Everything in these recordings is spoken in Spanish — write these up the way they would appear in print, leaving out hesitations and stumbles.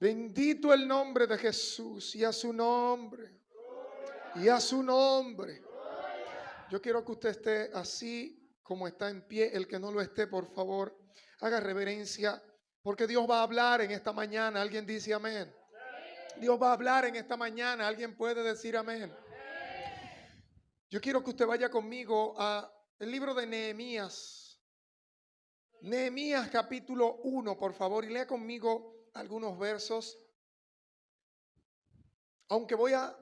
Bendito el nombre de Jesús y a su nombre. Y a su nombre. Yo quiero que usted esté así como está en pie. El que no lo esté, por favor, haga reverencia. Porque Dios va a hablar en esta mañana. ¿Alguien dice amén? Dios va a hablar en esta mañana. ¿Alguien puede decir amén? Yo quiero que usted vaya conmigo a el libro de Nehemías. Nehemías capítulo 1, por favor, y lea conmigo algunos versos. Aunque voy a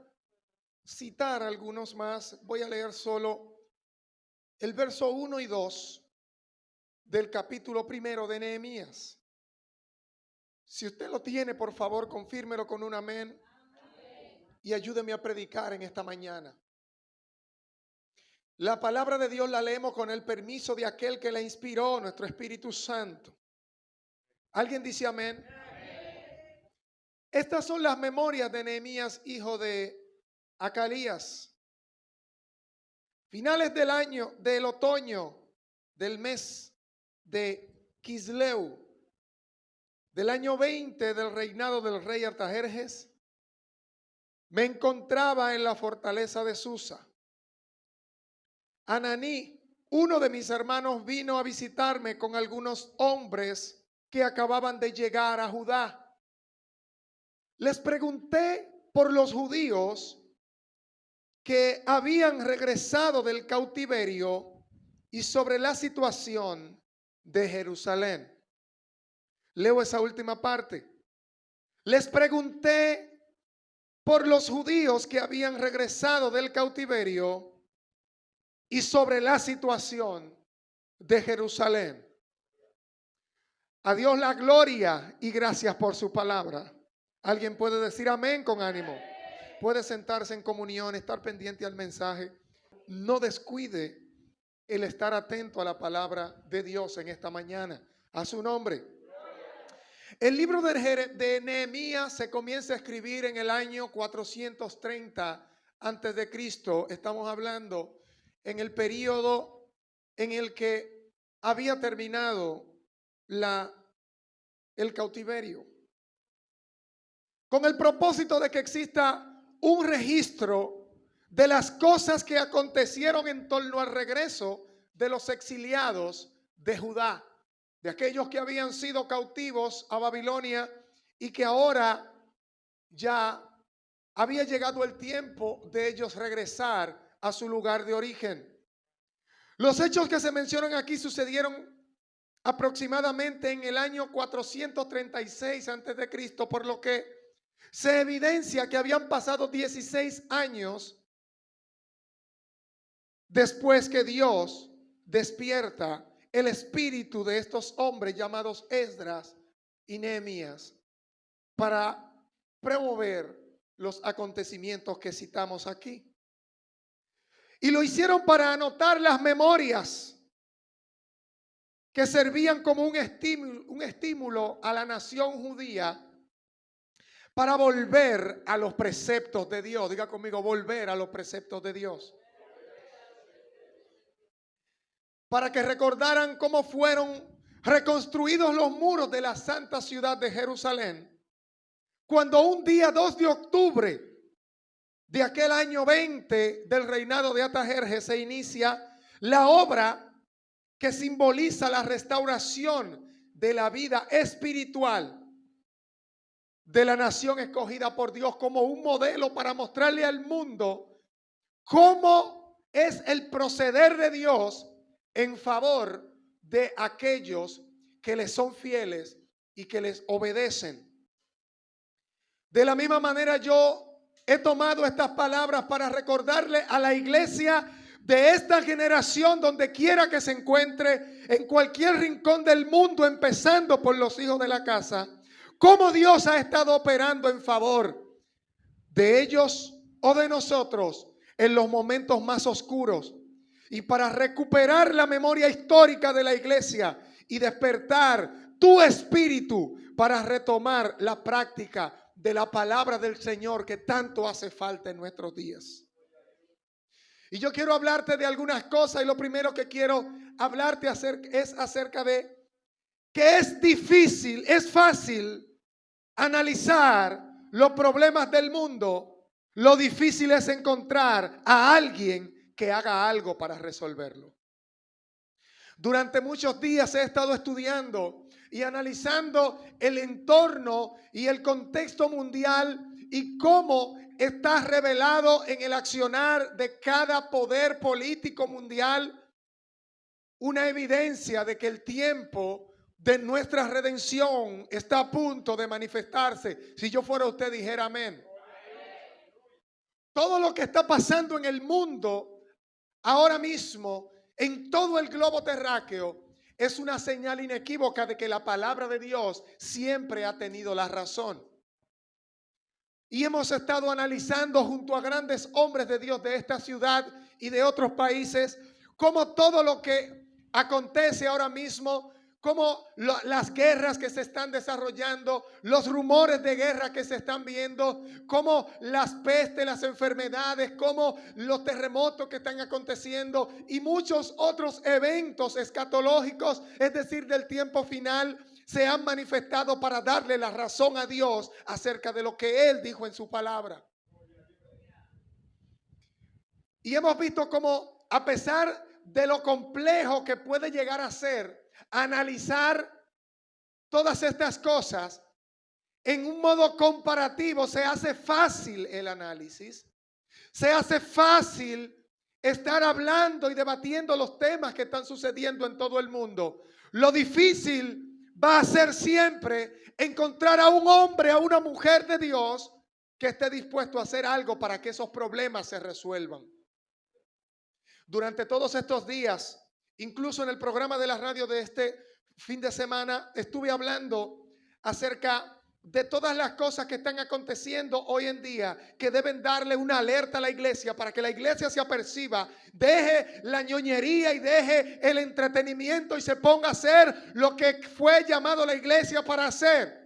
citar algunos más, voy a leer solo el verso 1 y 2 del capítulo 1 de Nehemías. Si usted lo tiene, por favor, confírmelo con un amén y ayúdeme a predicar en esta mañana. La palabra de Dios la leemos con el permiso de aquel que la inspiró, nuestro Espíritu Santo. ¿Alguien dice amén? Estas son las memorias de Nehemías, hijo de Acalías. Finales del otoño, del mes de Quisleu, del año 20 del reinado del rey Artajerjes, me encontraba en la fortaleza de Susa. Ananí, uno de mis hermanos, vino a visitarme con algunos hombres que acababan de llegar a Judá. Les pregunté por los judíos que habían regresado del cautiverio y sobre la situación de Jerusalén. Leo esa última parte. Les pregunté por los judíos que habían regresado del cautiverio y sobre la situación de Jerusalén. A Dios la gloria y gracias por su palabra. ¿Alguien puede decir amén con ánimo? Puede sentarse en comunión, estar pendiente al mensaje. No descuide el estar atento a la palabra de Dios en esta mañana. A su nombre. El libro de Nehemías se comienza a escribir en el año 430 antes de Cristo. Estamos hablando en el periodo en el que había terminado el cautiverio, con el propósito de que exista un registro de las cosas que acontecieron en torno al regreso de los exiliados de Judá, de aquellos que habían sido cautivos a Babilonia y que ahora ya había llegado el tiempo de ellos regresar a su lugar de origen. Los hechos que se mencionan aquí sucedieron aproximadamente en el año 436 antes de Cristo, por lo que se evidencia que habían pasado 16 años después que Dios despierta el espíritu de estos hombres llamados Esdras y Nehemías para promover los acontecimientos que citamos aquí. Y lo hicieron para anotar las memorias que servían como un estímulo a la nación judía para volver a los preceptos de Dios. Diga conmigo, volver a los preceptos de Dios. Para que recordaran cómo fueron reconstruidos los muros de la santa ciudad de Jerusalén, cuando un día 2 de octubre de aquel año 20 del reinado de Artajerjes se inicia la obra que simboliza la restauración de la vida espiritual de la nación escogida por Dios como un modelo para mostrarle al mundo cómo es el proceder de Dios en favor de aquellos que les son fieles y que les obedecen. De la misma manera yo he tomado estas palabras para recordarle a la iglesia de esta generación, donde quiera que se encuentre, en cualquier rincón del mundo, empezando por los hijos de la casa, cómo Dios ha estado operando en favor de ellos o de nosotros en los momentos más oscuros, y para recuperar la memoria histórica de la iglesia y despertar tu espíritu para retomar la práctica de la palabra del Señor que tanto hace falta en nuestros días. Y yo quiero hablarte de algunas cosas, y lo primero que quiero hablarte es acerca de que es difícil, es fácil analizar los problemas del mundo, lo difícil es encontrar a alguien que haga algo para resolverlo. Durante muchos días he estado estudiando y analizando el entorno y el contexto mundial y cómo está revelado en el accionar de cada poder político mundial una evidencia de que el tiempo de nuestra redención está a punto de manifestarse. Si yo fuera usted, dijera amén. Todo lo que está pasando en el mundo ahora mismo, en todo el globo terráqueo, es una señal inequívoca de que la palabra de Dios siempre ha tenido la razón. Y hemos estado analizando junto a grandes hombres de Dios de esta ciudad y de otros países, cómo todo lo que acontece ahora mismo, cómo las guerras que se están desarrollando, los rumores de guerra que se están viendo, cómo las pestes, las enfermedades, cómo los terremotos que están aconteciendo y muchos otros eventos escatológicos, es decir, del tiempo final, se han manifestado para darle la razón a Dios acerca de lo que Él dijo en su palabra. Y hemos visto cómo, a pesar de lo complejo que puede llegar a ser analizar todas estas cosas, en un modo comparativo se hace fácil el análisis, se hace fácil estar hablando y debatiendo los temas que están sucediendo en todo el mundo. Lo difícil va a ser siempre encontrar a un hombre, a una mujer de Dios que esté dispuesto a hacer algo para que esos problemas se resuelvan. Durante todos estos días, incluso en el programa de la radio de este fin de semana, estuve hablando acerca de todas las cosas que están aconteciendo hoy en día que deben darle una alerta a la iglesia para que la iglesia se aperciba, deje la ñoñería y deje el entretenimiento y se ponga a hacer lo que fue llamado la iglesia para hacer.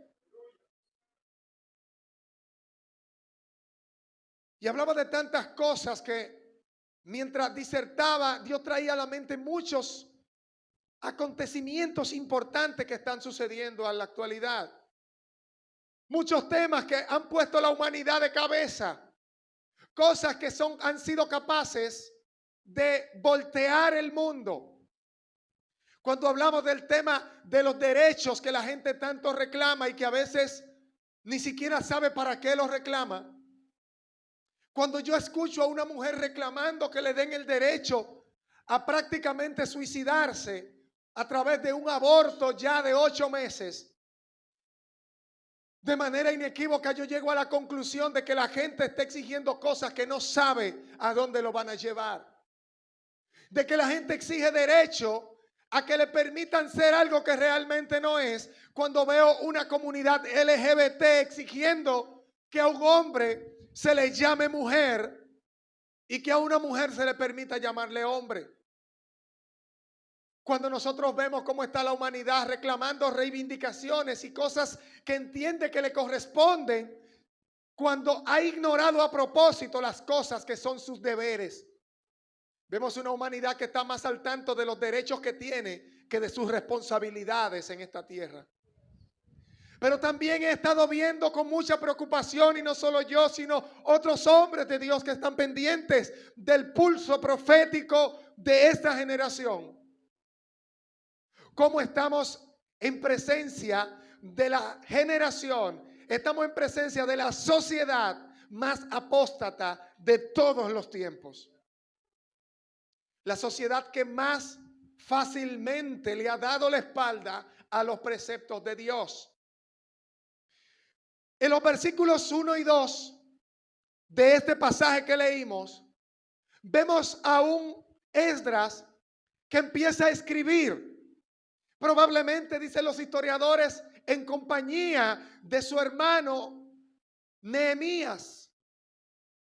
Y hablaba de tantas cosas que mientras disertaba, Dios traía a la mente muchos acontecimientos importantes que están sucediendo en la actualidad. Muchos temas que han puesto a la humanidad de cabeza. Cosas que han sido capaces de voltear el mundo. Cuando hablamos del tema de los derechos que la gente tanto reclama y que a veces ni siquiera sabe para qué los reclama. Cuando yo escucho a una mujer reclamando que le den el derecho a prácticamente suicidarse a través de un aborto ya de 8 meses, de manera inequívoca yo llego a la conclusión de que la gente está exigiendo cosas que no sabe a dónde lo van a llevar. De que la gente exige derecho a que le permitan ser algo que realmente no es. Cuando veo una comunidad LGBT exigiendo que a un hombre se le llame mujer y que a una mujer se le permita llamarle hombre. Cuando nosotros vemos cómo está la humanidad reclamando reivindicaciones y cosas que entiende que le corresponden, cuando ha ignorado a propósito las cosas que son sus deberes. Vemos una humanidad que está más al tanto de los derechos que tiene que de sus responsabilidades en esta tierra. Pero también he estado viendo con mucha preocupación, y no solo yo, sino otros hombres de Dios que están pendientes del pulso profético de esta generación. Cómo estamos en presencia de la generación, estamos en presencia de la sociedad más apóstata de todos los tiempos. La sociedad que más fácilmente le ha dado la espalda a los preceptos de Dios. En los versículos 1 y 2 de este pasaje que leímos, vemos a un Esdras que empieza a escribir. Probablemente, dicen los historiadores, en compañía de su hermano Nehemías,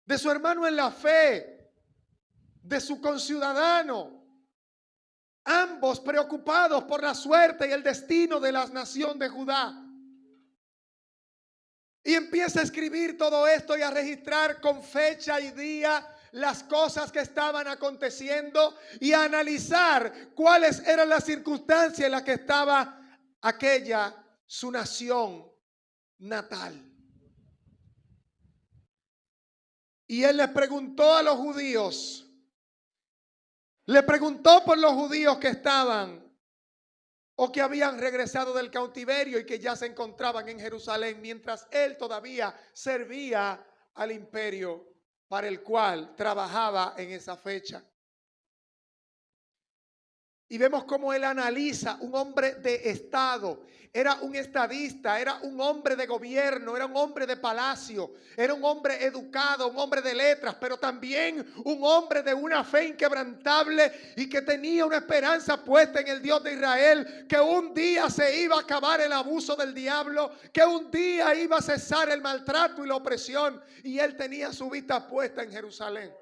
de su hermano en la fe, de su conciudadano, ambos preocupados por la suerte y el destino de la nación de Judá. Y empieza a escribir todo esto y a registrar con fecha y día las cosas que estaban aconteciendo y a analizar cuáles eran las circunstancias en las que estaba aquella, su nación, natal. Y él les preguntó a los judíos, le preguntó por los judíos que estaban o que habían regresado del cautiverio y que ya se encontraban en Jerusalén mientras él todavía servía al imperio para el cual trabajaba en esa fecha. Y vemos cómo él analiza un hombre de estado. Era un estadista, era un hombre de gobierno, era un hombre de palacio, era un hombre educado, un hombre de letras, pero también un hombre de una fe inquebrantable y que tenía una esperanza puesta en el Dios de Israel, que un día se iba a acabar el abuso del diablo, que un día iba a cesar el maltrato y la opresión, y él tenía su vista puesta en Jerusalén.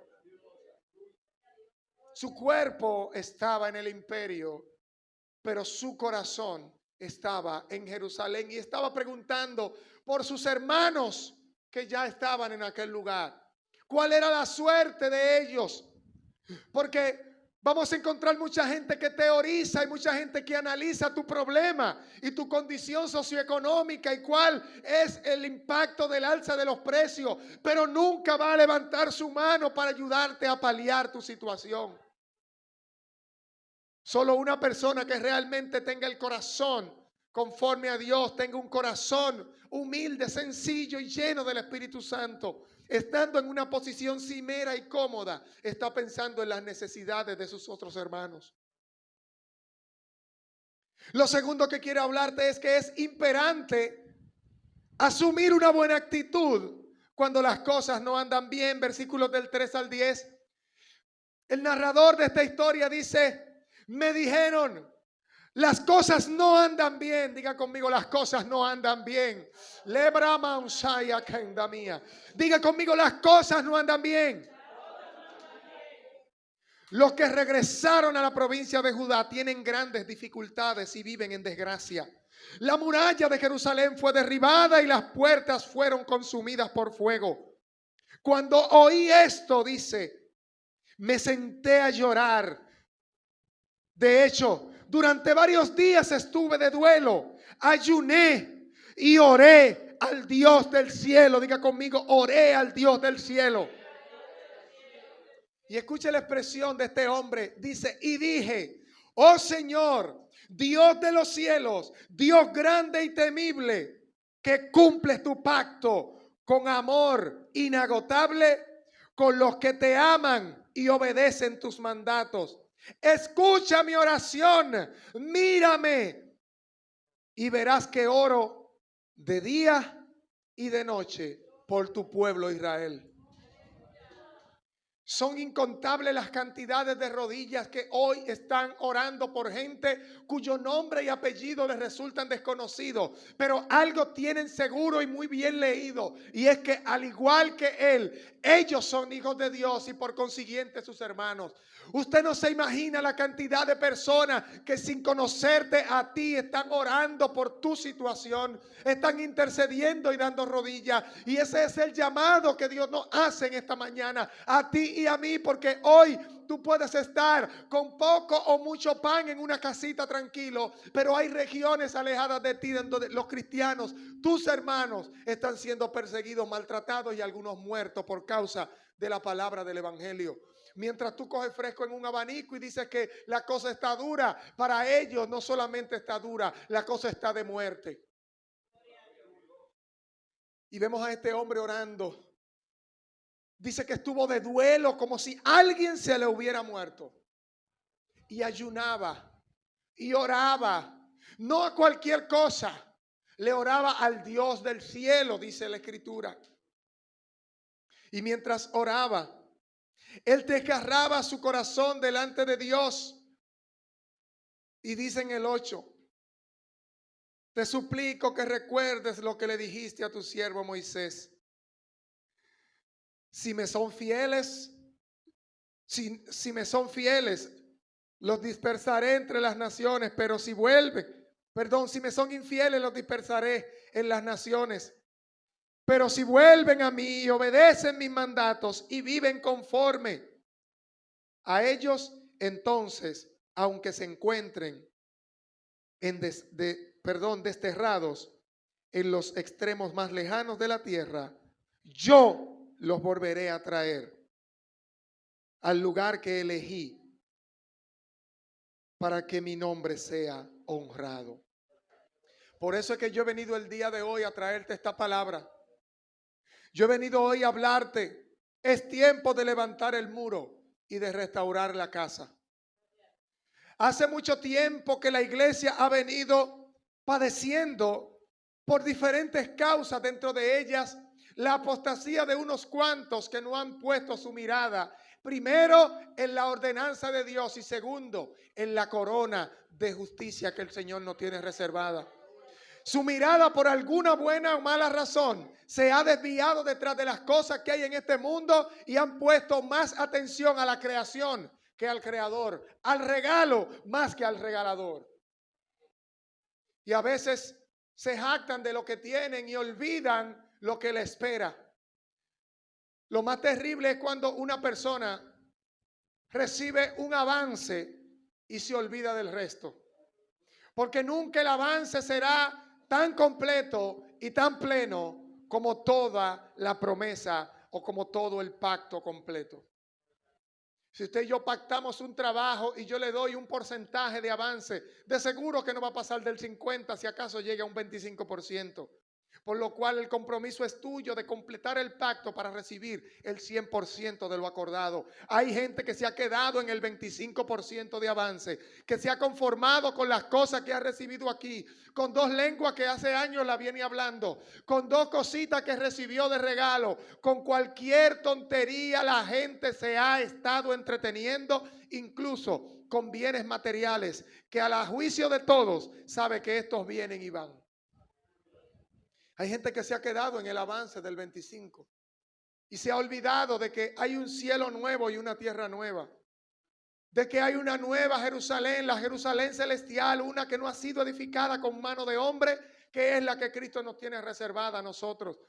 Su cuerpo estaba en el imperio, pero su corazón estaba en Jerusalén y estaba preguntando por sus hermanos que ya estaban en aquel lugar. ¿Cuál era la suerte de ellos? Porque vamos a encontrar mucha gente que teoriza y mucha gente que analiza tu problema y tu condición socioeconómica y cuál es el impacto del alza de los precios, pero nunca va a levantar su mano para ayudarte a paliar tu situación. Solo una persona que realmente tenga el corazón conforme a Dios, tenga un corazón humilde, sencillo y lleno del Espíritu Santo, estando en una posición cimera y cómoda, está pensando en las necesidades de sus otros hermanos. Lo segundo que quiero hablarte es que es imperante asumir una buena actitud cuando las cosas no andan bien. Versículos del 3 al 10. El narrador de esta historia dice: me dijeron, las cosas no andan bien. Diga conmigo, las cosas no andan bien. Diga conmigo, las cosas no andan bien. Los que regresaron a la provincia de Judá tienen grandes dificultades y viven en desgracia. La muralla de Jerusalén fue derribada y las puertas fueron consumidas por fuego. Cuando oí esto, dice, me senté a llorar. De hecho, durante varios días estuve de duelo, ayuné y oré al Dios del cielo. Diga conmigo, oré al Dios del cielo. Y escuche la expresión de este hombre. Dice, y dije, oh Señor, Dios de los cielos, Dios grande y temible, que cumples tu pacto con amor inagotable con los que te aman y obedecen tus mandatos. Escucha mi oración, mírame y verás que oro de día y de noche por tu pueblo Israel. Son incontables las cantidades de rodillas que hoy están orando por gente cuyo nombre y apellido les resultan desconocidos, pero algo tienen seguro y muy bien leído, y es que al igual que él, ellos son hijos de Dios y por consiguiente sus hermanos. Usted no se imagina la cantidad de personas que sin conocerte a ti están orando por tu situación, están intercediendo y dando rodillas. Y ese es el llamado que Dios nos hace en esta mañana, a ti y a mí, porque hoy tú puedes estar con poco o mucho pan en una casita tranquilo, pero hay regiones alejadas de ti donde los cristianos, tus hermanos, están siendo perseguidos, maltratados y algunos muertos por causa de la palabra del evangelio. Mientras tú coges fresco en un abanico y dices que la cosa está dura, para ellos no solamente está dura, la cosa está de muerte. Y vemos a este hombre orando. Dice que estuvo de duelo como si alguien se le hubiera muerto. Y ayunaba y oraba, no a cualquier cosa, le oraba al Dios del cielo, dice la Escritura. Y mientras oraba, él desgarraba su corazón delante de Dios. Y dice en el 8, te suplico que recuerdes lo que le dijiste a tu siervo Moisés. Si me son fieles, si me son fieles, los dispersaré entre las naciones, pero si me son infieles, los dispersaré en las naciones. Pero si vuelven a mí y obedecen mis mandatos y viven conforme a ellos, entonces, aunque se encuentren desterrados, en los extremos más lejanos de la tierra, yo los volveré a traer al lugar que elegí para que mi nombre sea honrado. Por eso es que yo he venido el día de hoy a traerte esta palabra. Yo he venido hoy a hablarte. Es tiempo de levantar el muro y de restaurar la casa. Hace mucho tiempo que la iglesia ha venido padeciendo por diferentes causas, dentro de ellas la apostasía de unos cuantos que no han puesto su mirada, primero en la ordenanza de Dios y segundo en la corona de justicia que el Señor nos tiene reservada. Su mirada, por alguna buena o mala razón, se ha desviado detrás de las cosas que hay en este mundo y han puesto más atención a la creación que al creador, al regalo más que al regalador. Y a veces se jactan de lo que tienen y olvidan lo que le espera. Lo más terrible es cuando una persona recibe un avance y se olvida del resto. Porque nunca el avance será tan completo y tan pleno como toda la promesa o como todo el pacto completo. Si usted y yo pactamos un trabajo y yo le doy un porcentaje de avance, de seguro que no va a pasar del 50%, si acaso llega a un 25%. Por lo cual el compromiso es tuyo de completar el pacto para recibir el 100% de lo acordado. Hay gente que se ha quedado en el 25% de avance, que se ha conformado con las cosas que ha recibido aquí, con 2 lenguas que hace años la viene hablando, con 2 cositas que recibió de regalo, con cualquier tontería la gente se ha estado entreteniendo, incluso con bienes materiales, que a juicio de todos sabe que estos vienen y van. Hay gente que se ha quedado en el avance del 25 y se ha olvidado de que hay un cielo nuevo y una tierra nueva. De que hay una nueva Jerusalén, la Jerusalén celestial, una que no ha sido edificada con mano de hombre, que es la que Cristo nos tiene reservada a nosotros.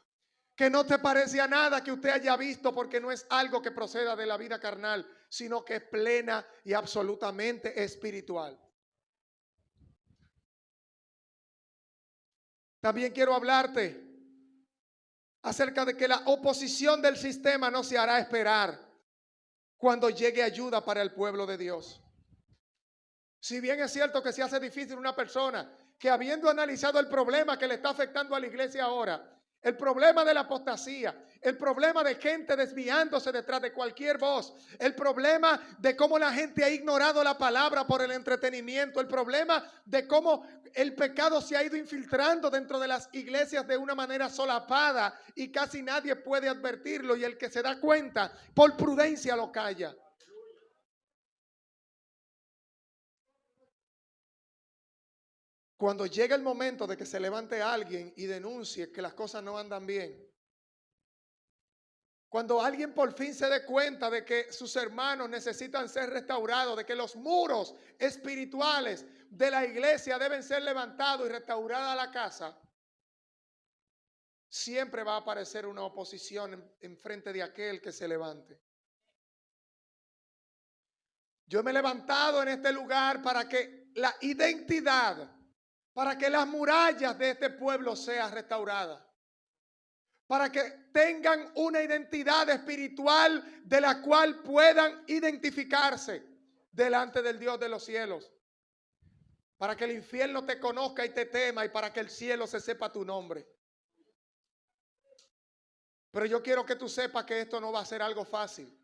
Que no te parece a nada que usted haya visto, porque no es algo que proceda de la vida carnal, sino que es plena y absolutamente espiritual. También quiero hablarte acerca de que la oposición del sistema no se hará esperar cuando llegue ayuda para el pueblo de Dios. Si bien es cierto que se hace difícil una persona que, habiendo analizado el problema que le está afectando a la iglesia ahora, el problema de la apostasía, el problema de gente desviándose detrás de cualquier voz, el problema de cómo la gente ha ignorado la palabra por el entretenimiento, el problema de cómo el pecado se ha ido infiltrando dentro de las iglesias de una manera solapada y casi nadie puede advertirlo, y el que se da cuenta por prudencia lo calla. Cuando llega el momento de que se levante alguien y denuncie que las cosas no andan bien, cuando alguien por fin se dé cuenta de que sus hermanos necesitan ser restaurados, de que los muros espirituales de la iglesia deben ser levantados y restaurada la casa, siempre va a aparecer una oposición en frente de aquel que se levante. Yo me he levantado en este lugar para que la identidad, para que las murallas de este pueblo sean restauradas, para que tengan una identidad espiritual de la cual puedan identificarse delante del Dios de los cielos, para que el infierno te conozca y te tema, y para que el cielo se sepa tu nombre. Pero yo quiero que tú sepas que esto no va a ser algo fácil.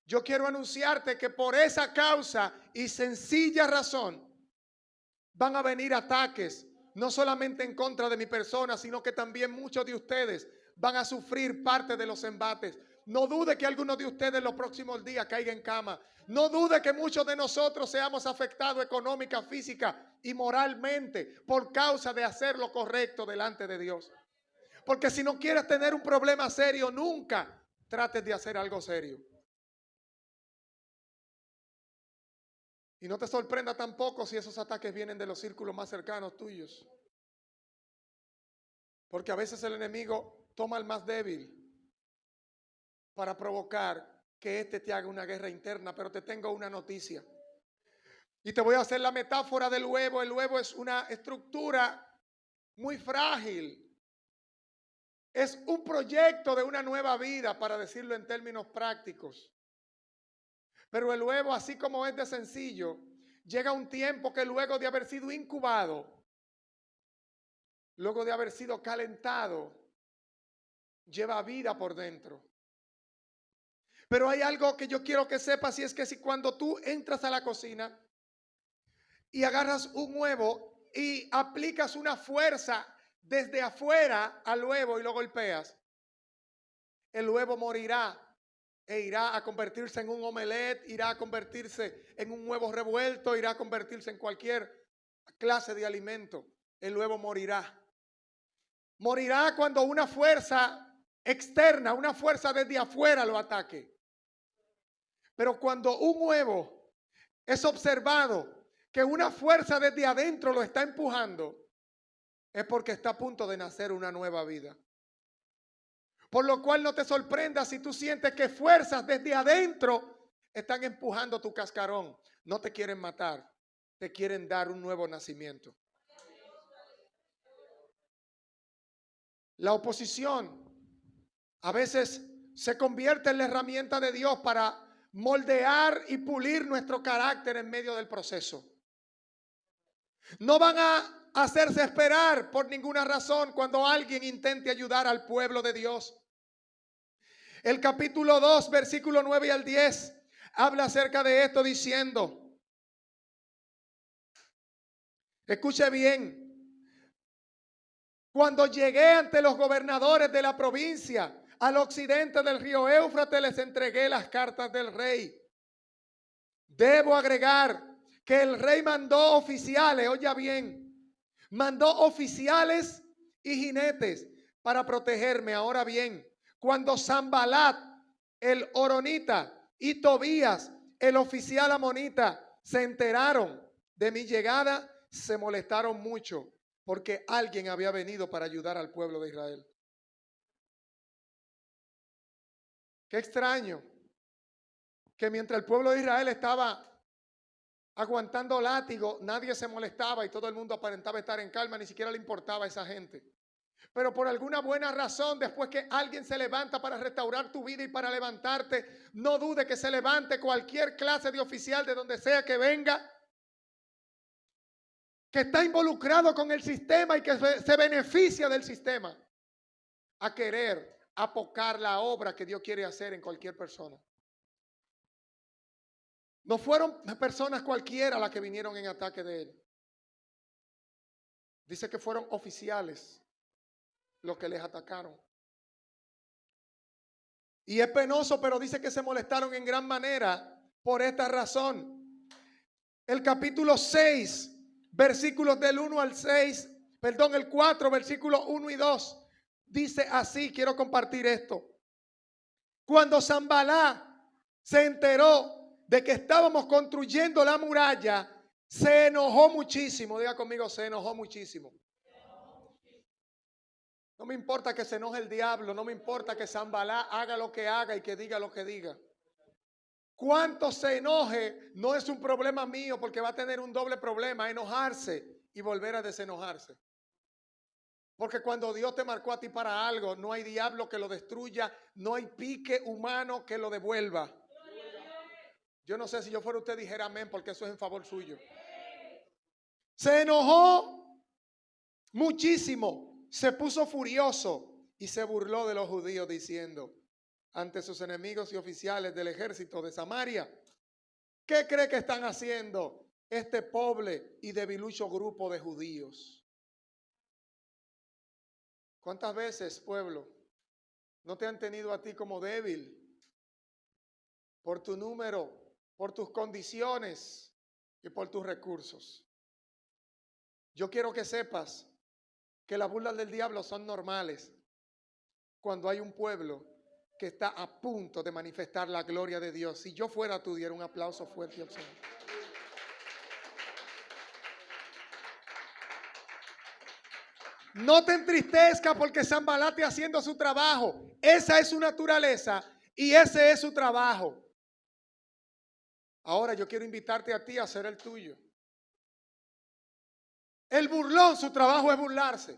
Yo quiero anunciarte que por esa causa y sencilla razón van a venir ataques, no solamente en contra de mi persona, sino que también muchos de ustedes van a sufrir parte de los embates. No dude que algunos de ustedes los próximos días caigan en cama. No dude que muchos de nosotros seamos afectados económica, física y moralmente por causa de hacer lo correcto delante de Dios. Porque si no quieres tener un problema serio, nunca trates de hacer algo serio. Y no te sorprenda tampoco si esos ataques vienen de los círculos más cercanos tuyos. Porque a veces el enemigo toma al más débil para provocar que éste te haga una guerra interna. Pero te tengo una noticia. Y te voy a hacer la metáfora del huevo. El huevo es una estructura muy frágil. Es un proyecto de una nueva vida, para decirlo en términos prácticos. Pero el huevo, así como es de sencillo, llega un tiempo que luego de haber sido incubado, luego de haber sido calentado, lleva vida por dentro. Pero hay algo que yo quiero que sepas, y es que si cuando tú entras a la cocina y agarras un huevo y aplicas una fuerza desde afuera al huevo y lo golpeas, el huevo morirá e irá a convertirse en un omelette, irá a convertirse en un huevo revuelto, irá a convertirse en cualquier clase de alimento. El huevo morirá. Morirá cuando una fuerza externa, una fuerza desde afuera lo ataque. Pero cuando un huevo es observado que una fuerza desde adentro lo está empujando, es porque está a punto de nacer una nueva vida. Por lo cual no te sorprendas si tú sientes que fuerzas desde adentro están empujando tu cascarón. No te quieren matar, te quieren dar un nuevo nacimiento. La oposición a veces se convierte en la herramienta de Dios para moldear y pulir nuestro carácter en medio del proceso. No van a hacerse esperar por ninguna razón cuando alguien intente ayudar al pueblo de Dios. El capítulo 2, versículo 9 al 10, habla acerca de esto diciendo, escuche bien, cuando llegué ante los gobernadores de la provincia, al occidente del río Éufrates, les entregué las cartas del rey. Debo agregar que el rey mandó oficiales, oiga bien, mandó oficiales y jinetes para protegerme. Ahora bien, cuando Sanbalat, el horonita, y Tobías, el oficial amonita, se enteraron de mi llegada, se molestaron mucho, porque alguien había venido para ayudar al pueblo de Israel. Qué extraño que mientras el pueblo de Israel estaba aguantando látigo, nadie se molestaba y todo el mundo aparentaba estar en calma, ni siquiera le importaba a esa gente. Pero por alguna buena razón, después que alguien se levanta para restaurar tu vida y para levantarte, no dude que se levante cualquier clase de oficial de donde sea que venga, que está involucrado con el sistema y que se beneficia del sistema, a querer apocar la obra que Dios quiere hacer en cualquier persona. No fueron personas cualquiera las que vinieron en ataque de él. Dice que fueron oficiales los que les atacaron. Y es penoso, pero dice que se molestaron en gran manera por esta razón. El capítulo 6, versículos del 1 al 6, el 4, versículos 1 y 2, dice así, quiero compartir esto. Cuando Sanbalá se enteró de que estábamos construyendo la muralla, se enojó muchísimo. Diga conmigo, se enojó muchísimo. No me importa que se enoje el diablo, no me importa que Sanbalá haga lo que haga y que diga lo que diga. Cuánto se enoje no es un problema mío, porque va a tener un doble problema: enojarse y volver a desenojarse. Porque cuando Dios te marcó a ti para algo, no hay diablo que lo destruya, no hay pique humano que lo devuelva. Yo no sé si yo fuera usted dijera amén, porque eso es en favor suyo. Se enojó muchísimo, se puso furioso y se burló de los judíos diciendo ante sus enemigos y oficiales del ejército de Samaria: ¿qué cree que están haciendo este pobre y debilucho grupo de judíos? ¿Cuántas veces, pueblo, no te han tenido a ti como débil por tu número, por tus condiciones y por tus recursos? Yo quiero que sepas que las burlas del diablo son normales cuando hay un pueblo que está a punto de manifestar la gloria de Dios. Si yo fuera tú, diera un aplauso fuerte al Señor. No te entristezcas porque Sanbalá está haciendo su trabajo. Esa es su naturaleza y ese es su trabajo. Ahora yo quiero invitarte a ti a hacer el tuyo. El burlón, su trabajo es burlarse.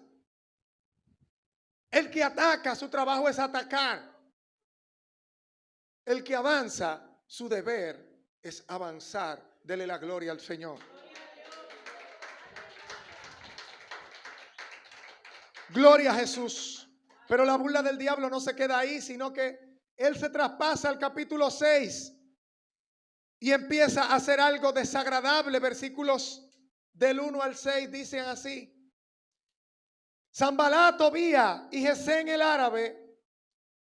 El que ataca, su trabajo es atacar. El que avanza, su deber es avanzar. Dele la gloria al Señor. Gloria a Jesús. Pero la burla del diablo no se queda ahí, sino que él se traspasa al capítulo 6 y empieza a hacer algo desagradable. Versículos del 1 al 6 dicen así: Sanballat, Tobía y Gesén el árabe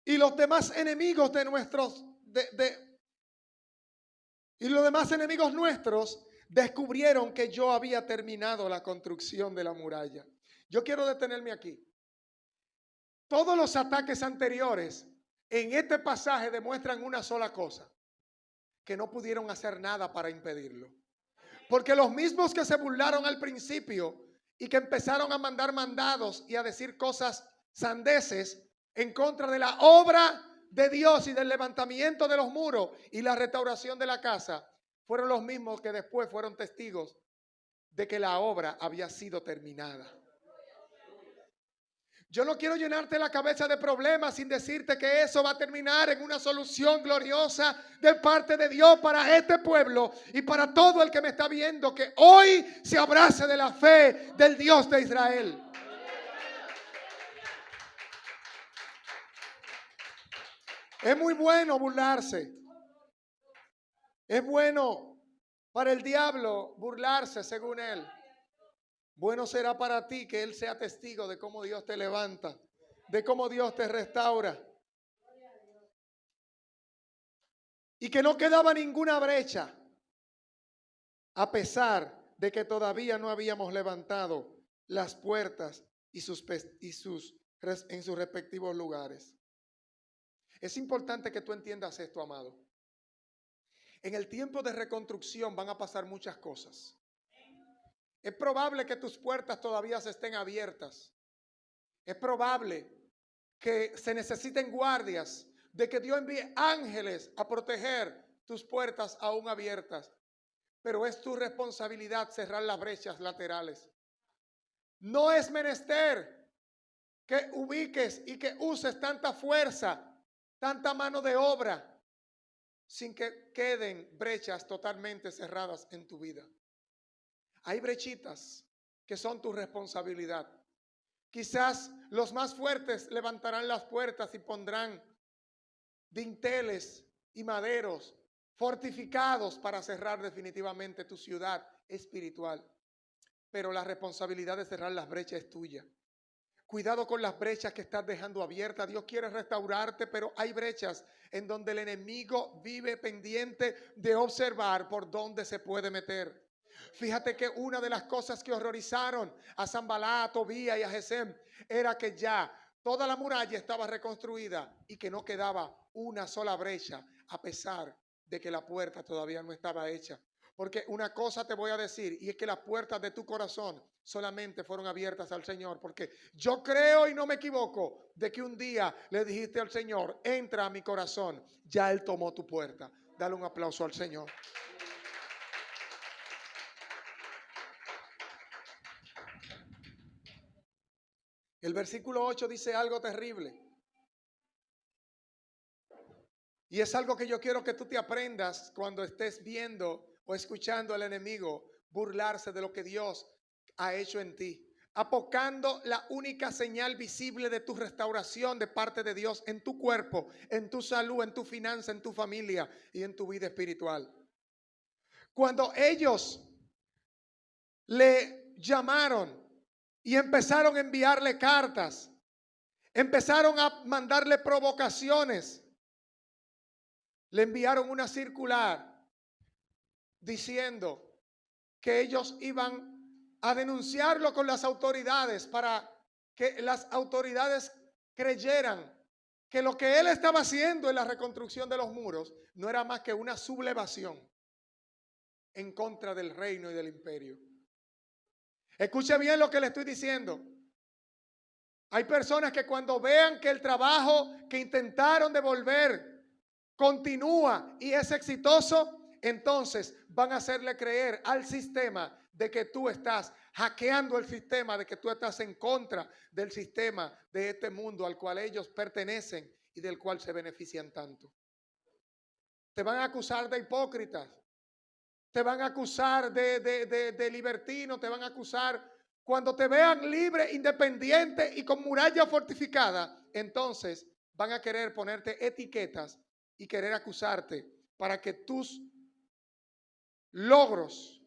y los demás enemigos de nuestros y los demás enemigos nuestros descubrieron que yo había terminado la construcción de la muralla. Yo quiero detenerme aquí. Todos los ataques anteriores en este pasaje demuestran una sola cosa: que no pudieron hacer nada para impedirlo. Porque los mismos que se burlaron al principio y que empezaron a mandar mandados y a decir cosas sandeces en contra de la obra de Dios y del levantamiento de los muros y la restauración de la casa, fueron los mismos que después fueron testigos de que la obra había sido terminada. Yo no quiero llenarte la cabeza de problemas sin decirte que eso va a terminar en una solución gloriosa de parte de Dios para este pueblo y para todo el que me está viendo, que hoy se abrace de la fe del Dios de Israel. Es muy bueno burlarse. Es bueno para el diablo burlarse, según él. Bueno será para ti que él sea testigo de cómo Dios te levanta, de cómo Dios te restaura. Y que no quedaba ninguna brecha, a pesar de que todavía no habíamos levantado las puertas en sus respectivos lugares. Es importante que tú entiendas esto, amado. En el tiempo de reconstrucción van a pasar muchas cosas. Es probable que tus puertas todavía se estén abiertas. Es probable que se necesiten guardias, de que Dios envíe ángeles a proteger tus puertas aún abiertas. Pero es tu responsabilidad cerrar las brechas laterales. No es menester que ubiques y que uses tanta fuerza, tanta mano de obra, sin que queden brechas totalmente cerradas en tu vida. Hay brechitas que son tu responsabilidad. Quizás los más fuertes levantarán las puertas y pondrán dinteles y maderos fortificados para cerrar definitivamente tu ciudad espiritual. Pero la responsabilidad de cerrar las brechas es tuya. Cuidado con las brechas que estás dejando abiertas. Dios quiere restaurarte, pero hay brechas en donde el enemigo vive pendiente de observar por dónde se puede meter. Fíjate que una de las cosas que horrorizaron a Sanballat, a Tobía y a Gesem era que ya toda la muralla estaba reconstruida y que no quedaba una sola brecha, a pesar de que la puerta todavía no estaba hecha. Porque una cosa te voy a decir, y es que las puertas de tu corazón solamente fueron abiertas al Señor. Porque yo creo y no me equivoco de que un día le dijiste al Señor: entra a mi corazón. Ya Él tomó tu puerta. Dale un aplauso al Señor. El versículo 8 dice algo terrible. Y es algo que yo quiero que tú te aprendas cuando estés viendo o escuchando al enemigo burlarse de lo que Dios ha hecho en ti, apocando la única señal visible de tu restauración de parte de Dios en tu cuerpo, en tu salud, en tu finanza, en tu familia y en tu vida espiritual. Cuando ellos le llamaron y empezaron a enviarle cartas, empezaron a mandarle provocaciones, le enviaron una circular diciendo que ellos iban a denunciarlo con las autoridades para que las autoridades creyeran que lo que él estaba haciendo en la reconstrucción de los muros no era más que una sublevación en contra del reino y del imperio. Escuche bien lo que le estoy diciendo. Hay personas que cuando vean que el trabajo que intentaron devolver continúa y es exitoso, entonces van a hacerle creer al sistema de que tú estás hackeando el sistema, de que tú estás en contra del sistema de este mundo al cual ellos pertenecen y del cual se benefician tanto. Te van a acusar de hipócritas, te van a acusar de libertino, te van a acusar cuando te vean libre, independiente y con muralla fortificada. Entonces van a querer ponerte etiquetas y querer acusarte para que tus logros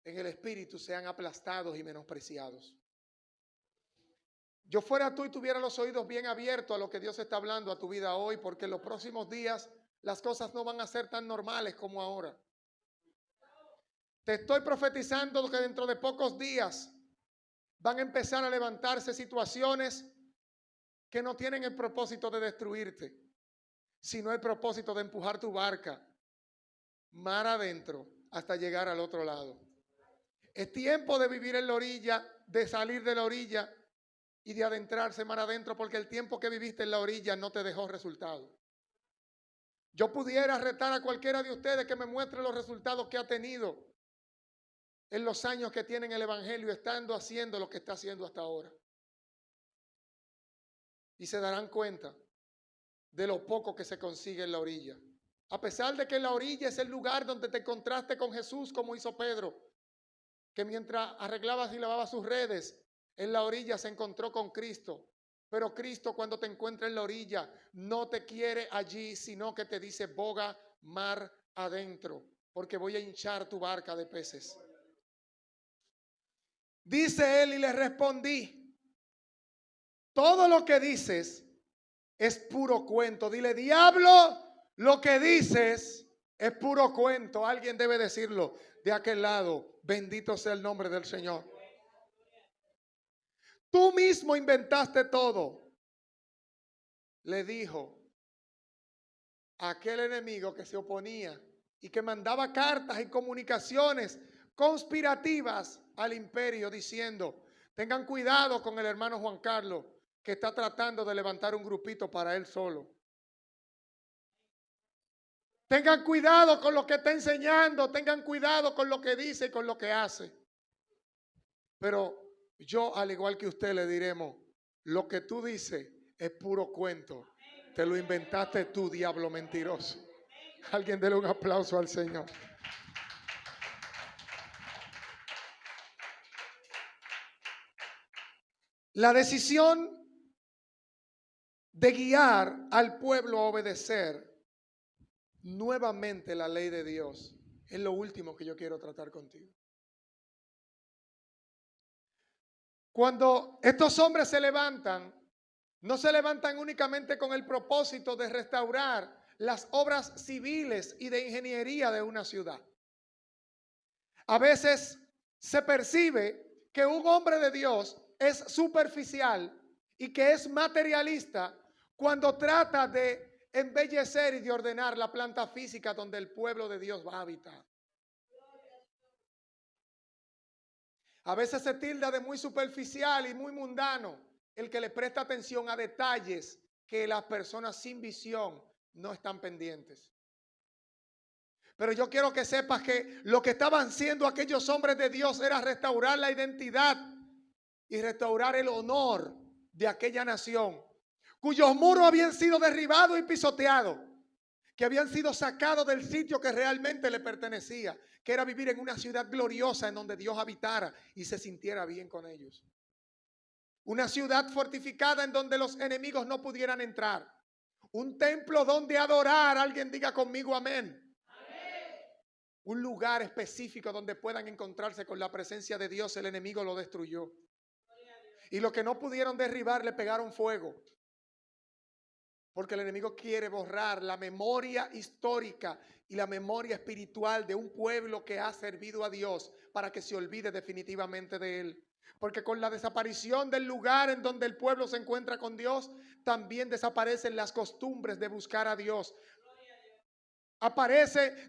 en el espíritu sean aplastados y menospreciados. Yo fuera tú y tuviera los oídos bien abiertos a lo que Dios está hablando a tu vida hoy, porque en los próximos días las cosas no van a ser tan normales como ahora. Te estoy profetizando que dentro de pocos días van a empezar a levantarse situaciones que no tienen el propósito de destruirte, sino el propósito de empujar tu barca mar adentro hasta llegar al otro lado. Es tiempo de vivir en la orilla, de salir de la orilla y de adentrarse mar adentro, porque el tiempo que viviste en la orilla no te dejó resultado. Yo pudiera retar a cualquiera de ustedes que me muestre los resultados que ha tenido en los años que tienen el evangelio, estando haciendo lo que está haciendo hasta ahora. Y se darán cuenta de lo poco que se consigue en la orilla. A pesar de que la orilla es el lugar donde te encontraste con Jesús, como hizo Pedro, que mientras arreglaba y lavaba sus redes, en la orilla se encontró con Cristo. Pero Cristo, cuando te encuentra en la orilla, no te quiere allí, sino que te dice: boga mar adentro, porque voy a hinchar tu barca de peces. Dice él, y le respondí: todo lo que dices es puro cuento. Dile: diablo, lo que dices es puro cuento. Alguien debe decirlo de aquel lado. Bendito sea el nombre del Señor. Tú mismo inventaste todo, le dijo aquel enemigo que se oponía y que mandaba cartas y comunicaciones conspirativas al imperio diciendo: tengan cuidado con el hermano Juan Carlos, que está tratando de levantar un grupito para él solo. Tengan cuidado con lo que está enseñando, tengan cuidado con lo que dice y con lo que hace. Pero yo, al igual que usted, le diremos: lo que tú dices es puro cuento. Te lo inventaste tú, diablo mentiroso. Alguien dele un aplauso al Señor. La decisión de guiar al pueblo a obedecer nuevamente la ley de Dios es lo último que yo quiero tratar contigo. Cuando estos hombres se levantan, no se levantan únicamente con el propósito de restaurar las obras civiles y de ingeniería de una ciudad. A veces se percibe que un hombre de Dios es superficial y que es materialista cuando trata de embellecer y de ordenar la planta física donde el pueblo de Dios va a habitar. A veces se tilda de muy superficial y muy mundano el que le presta atención a detalles que las personas sin visión no están pendientes. Pero yo quiero que sepas que lo que estaban haciendo aquellos hombres de Dios era restaurar la identidad y restaurar el honor de aquella nación, cuyos muros habían sido derribados y pisoteados, que habían sido sacados del sitio que realmente le pertenecía, que era vivir en una ciudad gloriosa en donde Dios habitara y se sintiera bien con ellos. Una ciudad fortificada en donde los enemigos no pudieran entrar. Un templo donde adorar. Alguien diga conmigo amén. Amén. Un lugar específico donde puedan encontrarse con la presencia de Dios. El enemigo lo destruyó. Y los que no pudieron derribar le pegaron fuego. Porque el enemigo quiere borrar la memoria histórica y la memoria espiritual de un pueblo que ha servido a Dios para que se olvide definitivamente de él. Porque con la desaparición del lugar en donde el pueblo se encuentra con Dios, también desaparecen las costumbres de buscar a Dios.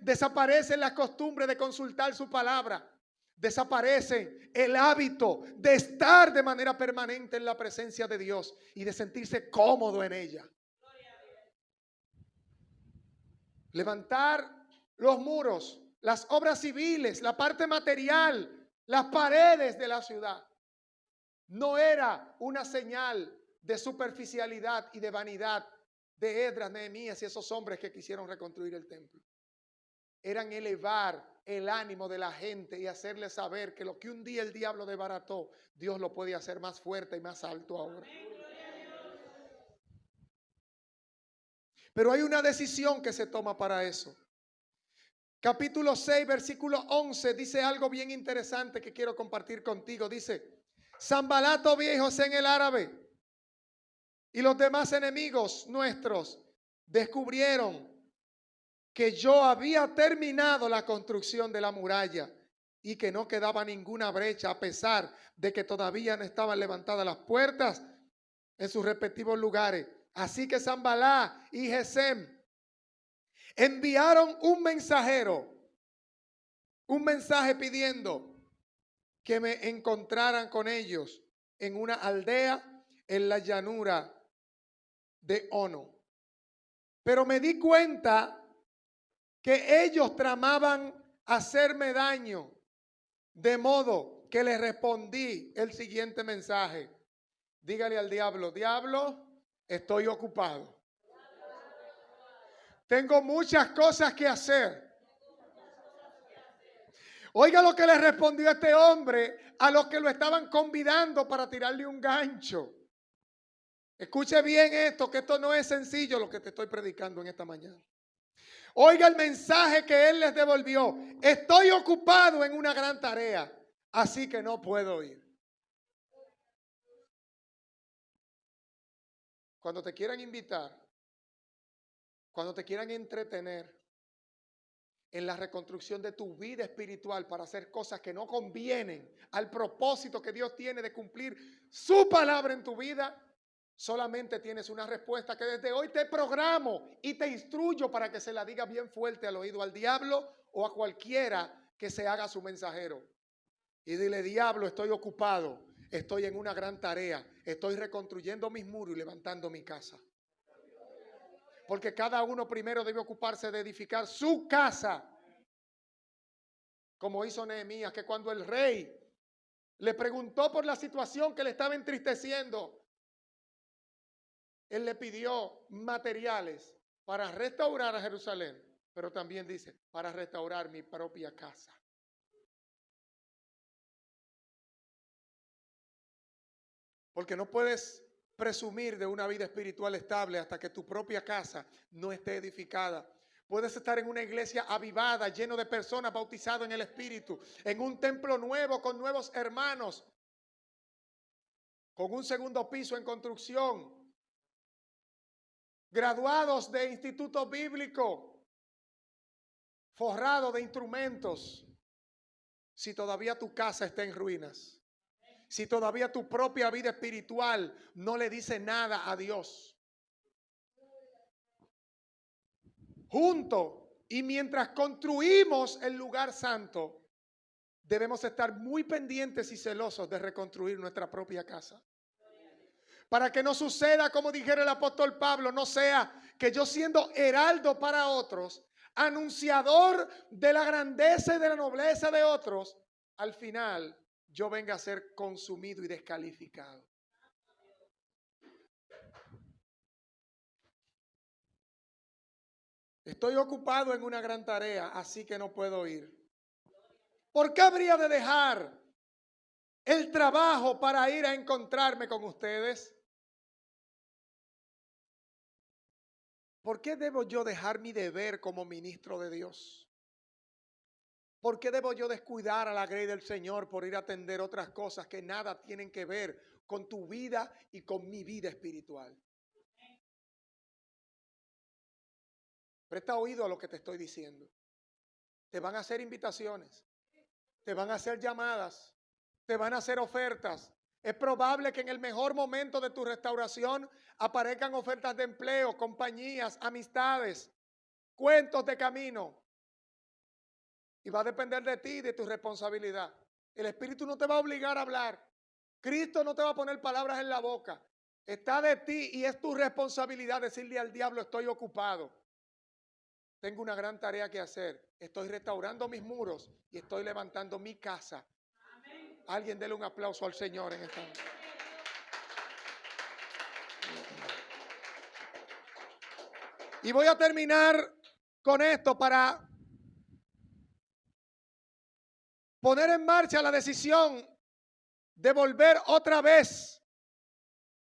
Desaparecen las costumbres de consultar su palabra. Desaparece el hábito de estar de manera permanente en la presencia de Dios y de sentirse cómodo en ella. Levantar los muros, las obras civiles, la parte material las paredes de la ciudad. No era una señal de superficialidad y de vanidad de Esdras, Nehemías y esos hombres que quisieron reconstruir el templo. Eran elevar el ánimo de la gente y hacerles saber que lo que un día el diablo desbarató, Dios lo puede hacer más fuerte y más alto ahora. Pero hay una decisión que se toma para eso. Capítulo 6, versículo 11 dice algo bien interesante que quiero compartir contigo. Dice: Sanbalat, Tobías y Gesem el árabe y los demás enemigos nuestros descubrieron que yo había terminado la construcción de la muralla y que no quedaba ninguna brecha, a pesar de que todavía no estaban levantadas las puertas en sus respectivos lugares. Así que Sanbalat y Gesem enviaron un mensaje pidiendo que me encontraran con ellos en una aldea en la llanura de Ono. Pero me di cuenta que ellos tramaban hacerme daño, de modo que les respondí el siguiente mensaje. Dígale al diablo: diablo, estoy ocupado. Tengo muchas cosas que hacer. Oiga lo que le respondió este hombre a los que lo estaban convidando para tirarle un gancho. Escuche bien esto, que esto no es sencillo lo que te estoy predicando en esta mañana. Oiga el mensaje que él les devolvió: estoy ocupado en una gran tarea, así que no puedo ir. Cuando te quieran invitar, cuando te quieran entretener en la reconstrucción de tu vida espiritual para hacer cosas que no convienen al propósito que Dios tiene de cumplir su palabra en tu vida, solamente tienes una respuesta que desde hoy te programo y te instruyo para que se la diga bien fuerte al oído al diablo o a cualquiera que se haga su mensajero. Y dile: diablo, estoy ocupado, estoy en una gran tarea, estoy reconstruyendo mis muros y levantando mi casa. Porque cada uno primero debe ocuparse de edificar su casa. Como hizo Nehemías, que cuando el rey le preguntó por la situación que le estaba entristeciendo, él le pidió materiales para restaurar a Jerusalén, pero también dice: para restaurar mi propia casa. Porque no puedes presumir de una vida espiritual estable hasta que tu propia casa no esté edificada. Puedes estar en una iglesia avivada, lleno de personas bautizadas en el Espíritu, en un templo nuevo con nuevos hermanos, con un segundo piso en construcción, graduados de instituto bíblico, forrados de instrumentos. Si todavía tu casa está en ruinas, si todavía tu propia vida espiritual no le dice nada a Dios. Junto y mientras construimos el lugar santo, debemos estar muy pendientes y celosos de reconstruir nuestra propia casa. Para que no suceda como dijera el apóstol Pablo, no sea que yo, siendo heraldo para otros, anunciador de la grandeza y de la nobleza de otros, al final yo venga a ser consumido y descalificado. Estoy ocupado en una gran tarea, así que no puedo ir. ¿Por qué habría de dejar el trabajo para ir a encontrarme con ustedes? ¿Por qué debo yo dejar mi deber como ministro de Dios? ¿Por qué debo yo descuidar a la grey del Señor por ir a atender otras cosas que nada tienen que ver con tu vida y con mi vida espiritual? Presta oído a lo que te estoy diciendo. Te van a hacer invitaciones, te van a hacer llamadas, te van a hacer ofertas. Es probable que en el mejor momento de tu restauración aparezcan ofertas de empleo, compañías, amistades, cuentos de camino. Y va a depender de ti, de tu responsabilidad. El Espíritu no te va a obligar a hablar. Cristo no te va a poner palabras en la boca. Está de ti y es tu responsabilidad decirle al diablo: estoy ocupado. Tengo una gran tarea que hacer. Estoy restaurando mis muros y estoy levantando mi casa. Alguien dele un aplauso al Señor en esta noche. Y voy a terminar con esto para poner en marcha la decisión de volver otra vez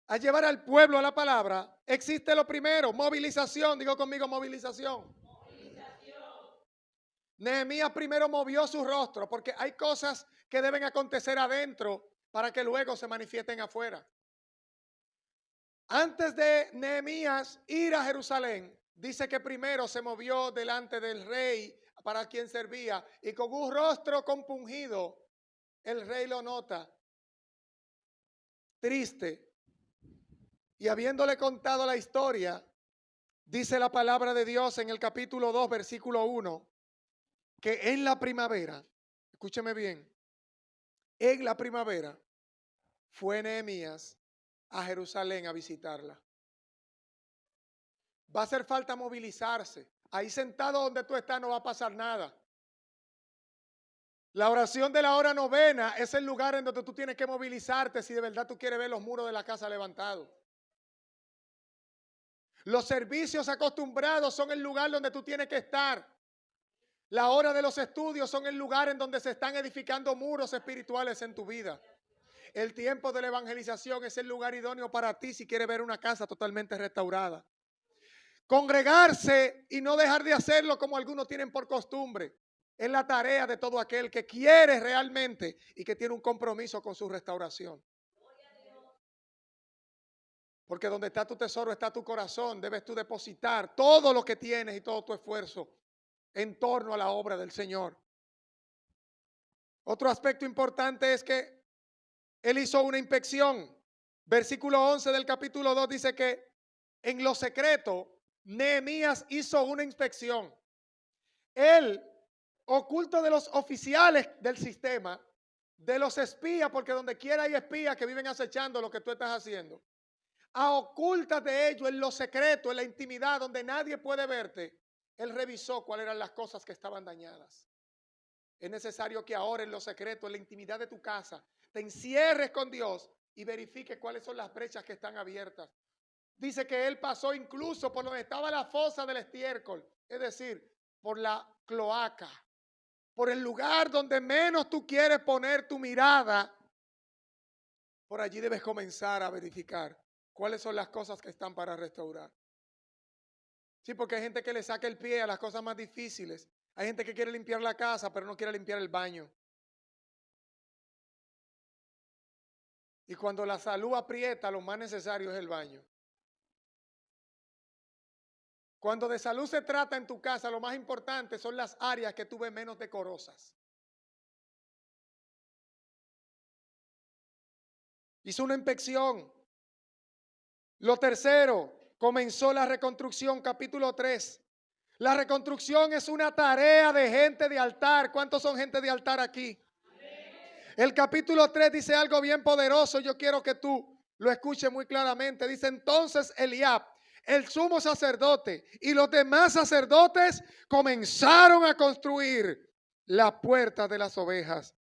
a llevar al pueblo a la palabra. Existe lo primero, movilización. Digo conmigo, movilización. Nehemías primero movió su rostro porque hay cosas que deben acontecer adentro para que luego se manifiesten afuera. Antes de Nehemías ir a Jerusalén, dice que primero se movió delante del rey para quien servía y con un rostro compungido, el rey lo nota, triste. Y habiéndole contado la historia, dice la palabra de Dios en el capítulo 2, versículo 1, que en la primavera, escúcheme bien, en la primavera fue Nehemías a Jerusalén a visitarla. Va a hacer falta movilizarse. Ahí sentado donde tú estás no va a pasar nada. La oración de la hora novena es el lugar en donde tú tienes que movilizarte si de verdad tú quieres ver los muros de la casa levantados. Los servicios acostumbrados son el lugar donde tú tienes que estar. La hora de los estudios son el lugar en donde se están edificando muros espirituales en tu vida. El tiempo de la evangelización es el lugar idóneo para ti si quieres ver una casa totalmente restaurada. Congregarse y no dejar de hacerlo como algunos tienen por costumbre. Es la tarea de todo aquel que quiere realmente y que tiene un compromiso con su restauración. Porque donde está tu tesoro está tu corazón. Debes tú depositar todo lo que tienes y todo tu esfuerzo en torno a la obra del Señor. Otro aspecto importante es que él hizo una inspección. Versículo 11 del capítulo 2 dice que en lo secreto Nehemías hizo una inspección. Él, oculto de los oficiales del sistema, de los espías, porque donde quiera hay espías que viven acechando lo que tú estás haciendo, a ocultas de ellos en lo secreto, en la intimidad, donde nadie puede verte, él revisó cuáles eran las cosas que estaban dañadas. Es necesario que ahora en lo secreto, en la intimidad de tu casa, te encierres con Dios y verifique cuáles son las brechas que están abiertas. Dice que él pasó incluso por donde estaba la fosa del estiércol, es decir, por la cloaca, por el lugar donde menos tú quieres poner tu mirada. Por allí debes comenzar a verificar cuáles son las cosas que están para restaurar. Sí, porque hay gente que le saca el pie a las cosas más difíciles. Hay gente que quiere limpiar la casa, pero no quiere limpiar el baño. Y cuando la salud aprieta, lo más necesario es el baño. Cuando de salud se trata en tu casa, lo más importante son las áreas que tú ves menos decorosas. Hizo una inspección. Lo tercero, comenzó la reconstrucción, capítulo 3. La reconstrucción es una tarea de gente de altar. ¿Cuántos son gente de altar aquí? El capítulo 3 dice algo bien poderoso. Yo quiero que tú lo escuches muy claramente. Dice entonces Eliab, el sumo sacerdote, y los demás sacerdotes comenzaron a construir la puerta de las ovejas.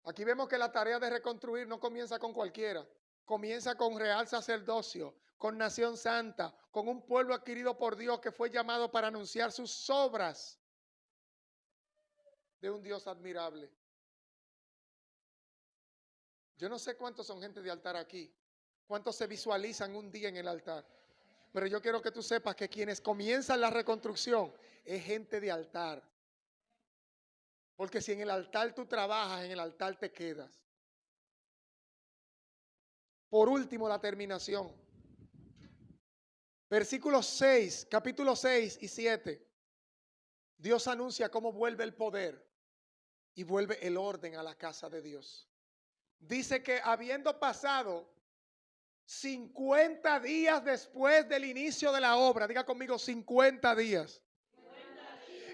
Aquí vemos que la tarea de reconstruir no comienza con cualquiera. Comienza con real sacerdocio, con nación santa, con un pueblo adquirido por Dios que fue llamado para anunciar sus obras de un Dios admirable. Yo no sé cuántos son gente de altar aquí, cuántos se visualizan un día en el altar, pero yo quiero que tú sepas que quienes comienzan la reconstrucción es gente de altar. Porque si en el altar tú trabajas, en el altar te quedas. Por último, la terminación. Versículos 6, capítulo 6 y 7. Dios anuncia cómo vuelve el poder y vuelve el orden a la casa de Dios. Dice que habiendo pasado 50 días después del inicio de la obra, diga conmigo 50 días.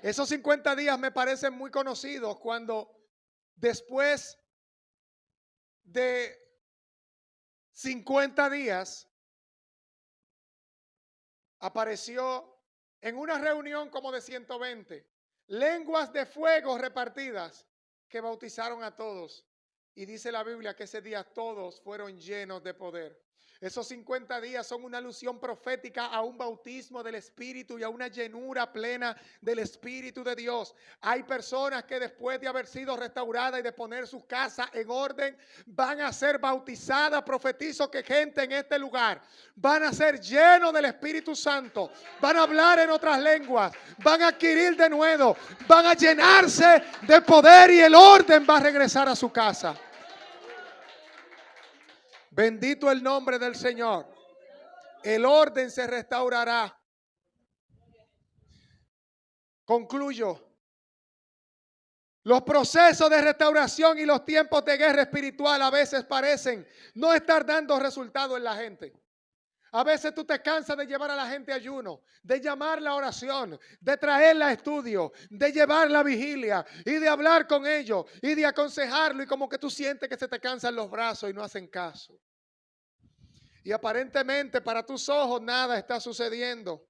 Esos 50 días me parecen muy conocidos cuando después de 50 días apareció en una reunión como de 120. lenguas de fuego repartidas que bautizaron a todos. Y dice la Biblia que ese día todos fueron llenos de poder. Esos 50 días son una alusión profética a un bautismo del Espíritu y a una llenura plena del Espíritu de Dios. Hay personas que después de haber sido restauradas y de poner su casa en orden, van a ser bautizadas. Profetizo que gente en este lugar van a ser llenos del Espíritu Santo, van a hablar en otras lenguas, van a adquirir de nuevo, van a llenarse de poder y el orden va a regresar a su casa. Bendito el nombre del Señor. El orden se restaurará. Concluyo. Los procesos de restauración y los tiempos de guerra espiritual a veces parecen no estar dando resultado en la gente. A veces tú te cansas de llevar a la gente a ayuno, de llamarla a oración, de traerla a estudio, de llevarla a vigilia y de hablar con ellos y de aconsejarlo, y como que tú sientes que se te cansan los brazos y no hacen caso. Y aparentemente para tus ojos nada está sucediendo.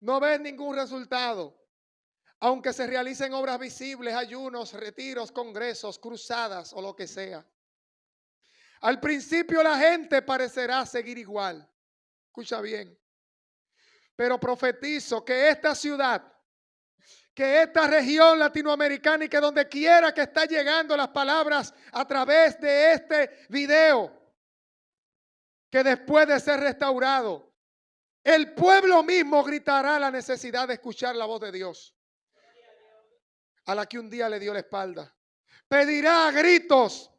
No ves ningún resultado. Aunque se realicen obras visibles, ayunos, retiros, congresos, cruzadas o lo que sea. Al principio la gente parecerá seguir igual. Escucha bien. Pero profetizo que esta ciudad, que esta región latinoamericana y que donde quiera que está llegando las palabras a través de este video, que después de ser restaurado, el pueblo mismo gritará la necesidad de escuchar la voz de Dios, a la que un día le dio la espalda. Pedirá a gritos,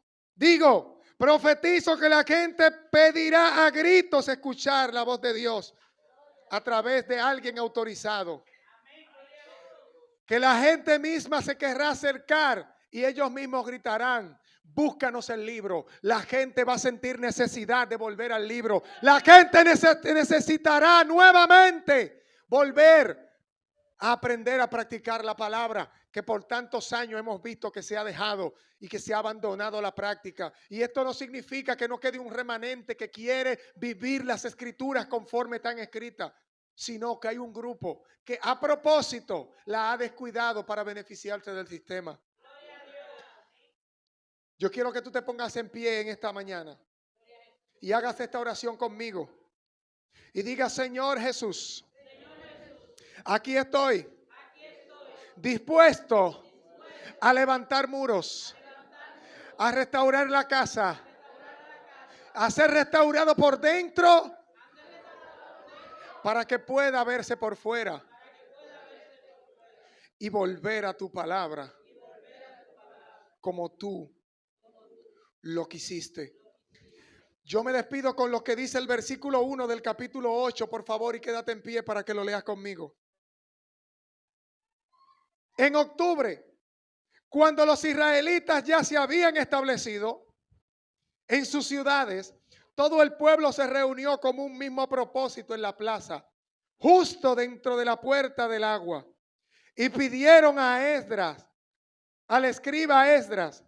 profetizo que la gente pedirá a gritos escuchar la voz de Dios a través de alguien autorizado. Que la gente misma se querrá acercar y ellos mismos gritarán: búscanos el libro. La gente va a sentir necesidad de volver al libro. La gente necesitará nuevamente volver a aprender a practicar la palabra que por tantos años hemos visto que se ha dejado y que se ha abandonado la práctica. Y esto no significa que no quede un remanente que quiere vivir las escrituras conforme están escritas, sino que hay un grupo que a propósito la ha descuidado para beneficiarse del sistema. Yo quiero que tú te pongas en pie en esta mañana y hagas esta oración conmigo y diga: Señor Jesús, aquí estoy dispuesto a levantar muros, a restaurar la casa, a ser restaurado por dentro para que pueda verse por fuera y volver a tu palabra como tú lo quisiste. Yo me despido con lo que dice el versículo 1 del capítulo 8, por favor, y quédate en pie para que lo leas conmigo. En octubre, cuando los israelitas ya se habían establecido en sus ciudades, todo el pueblo se reunió como un mismo propósito en la plaza, justo dentro de la puerta del agua, y pidieron a Esdras, al escriba Esdras,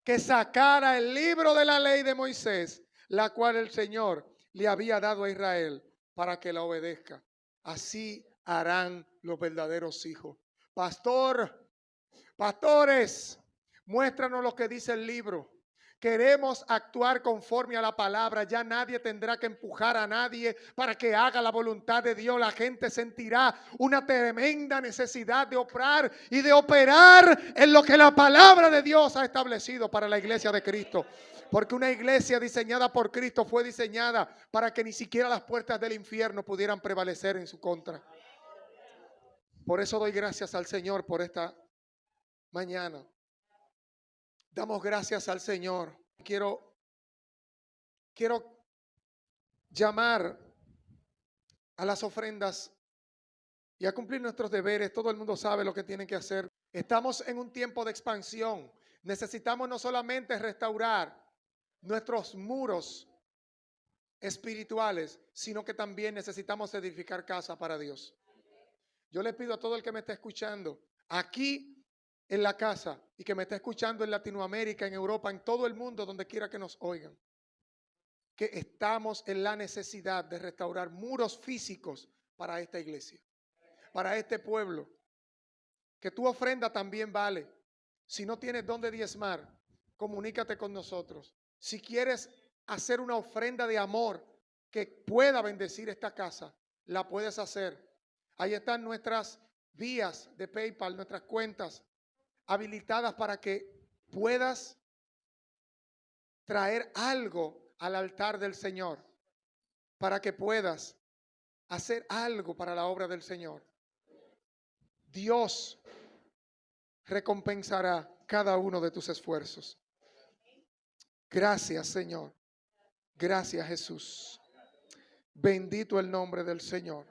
que sacara el libro de la ley de Moisés, la cual el Señor le había dado a Israel para que la obedezca. Así harán los verdaderos hijos. Pastores, muéstranos lo que dice el libro. Queremos actuar conforme a la palabra. Ya nadie tendrá que empujar a nadie para que haga la voluntad de Dios. La gente sentirá una tremenda necesidad de obrar y de operar en lo que la palabra de Dios ha establecido para la iglesia de Cristo. Porque una iglesia diseñada por Cristo fue diseñada para que ni siquiera las puertas del infierno pudieran prevalecer en su contra. Por eso doy gracias al Señor por esta mañana. Damos gracias al Señor. Quiero llamar a las ofrendas y a cumplir nuestros deberes. Todo el mundo sabe lo que tienen que hacer. Estamos en un tiempo de expansión. Necesitamos no solamente restaurar nuestros muros espirituales, sino que también necesitamos edificar casa para Dios. Yo le pido a todo el que me está escuchando aquí en la casa y que me está escuchando en Latinoamérica, en Europa, en todo el mundo, donde quiera que nos oigan, que estamos en la necesidad de restaurar muros físicos para esta iglesia, para este pueblo. que tu ofrenda también vale. Si no tienes dónde diezmar, comunícate con nosotros. Si quieres hacer una ofrenda de amor que pueda bendecir esta casa, la puedes hacer. Ahí están nuestras vías de PayPal, nuestras cuentas habilitadas para que puedas traer algo al altar del Señor, para que puedas hacer algo para la obra del Señor. Dios recompensará cada uno de tus esfuerzos. Gracias, Señor. Gracias, Jesús. Bendito el nombre del Señor.